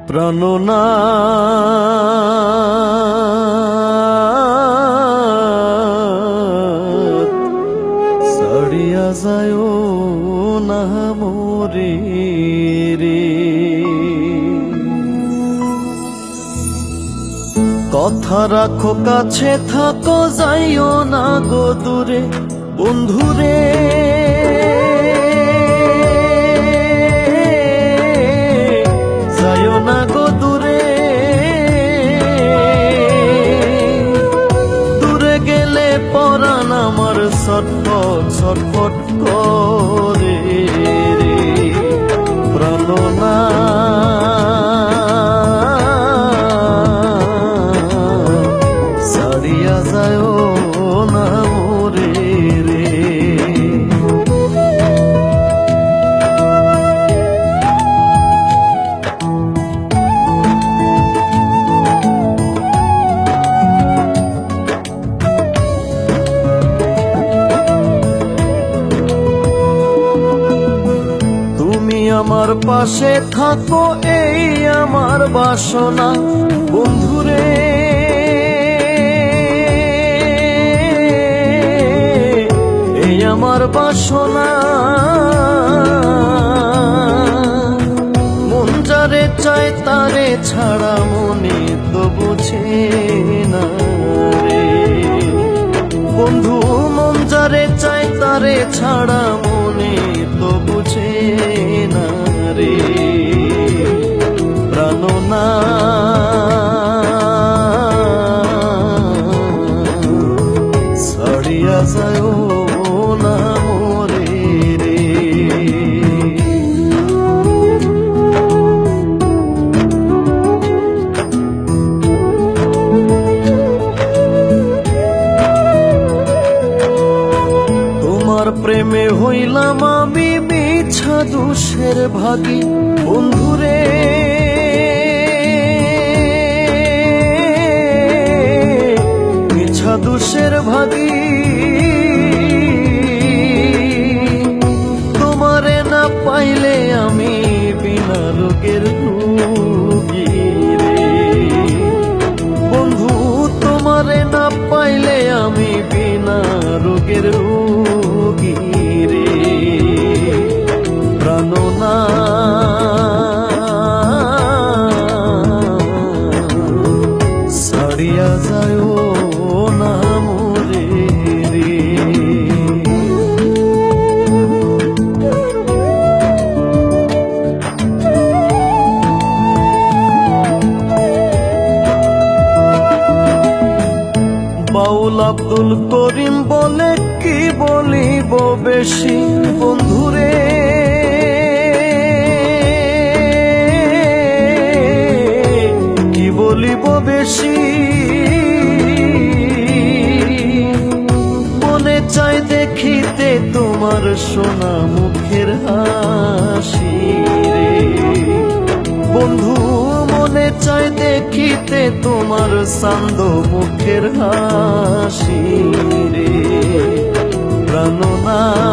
প্রাণনাথ ছাড়িয়া যায় না মোরে রে। কথা রাখো কাছে থাকো যাইও না গো দূরে বন্ধুরে। যাইও না গো দূরে, দূরে গেলে পরাণ আমার ছটফট ছটফট করে রে। প্রাণনাথ ছাড়িয়া যায় না মোরে রে। আমার পাশে থাকো এই আমার বাসনা বন্ধুরে। এই আমার বাসনা, মন যারে চায় তারে ছাড়া মনে তো বুঝে না রে বন্ধু। মন যারে চায় তারে ছাড়া মনে তো বুঝে না রে। প্রাণনাথ ছাড়িয়া যায় না মোরে রে। তোমার প্রেমে হইলাম আমি মিছা দোষের ভাগী বন্ধুরে। মিছা দোষের ভাগী, তোমারে না পাইলে আমি বিনা রোগের রোগী রে বন্ধু। তোমারে না পাইলে আমি বিনা রোগের রোগী রে। প্রাণনাথ ছাড়িয়া যায় না মোরে রে। বাউল আব্দুল করিম বলে কি বলিব বেশি বন্ধুরে। কি বলিব বেশি, মনে চাই দেখিতে তোমার সোনা মুখের হাসি রে বন্ধু। মনে চাই দেখিতে তোমার চান্দ মুখের হাসি রে। প্রাণনাথ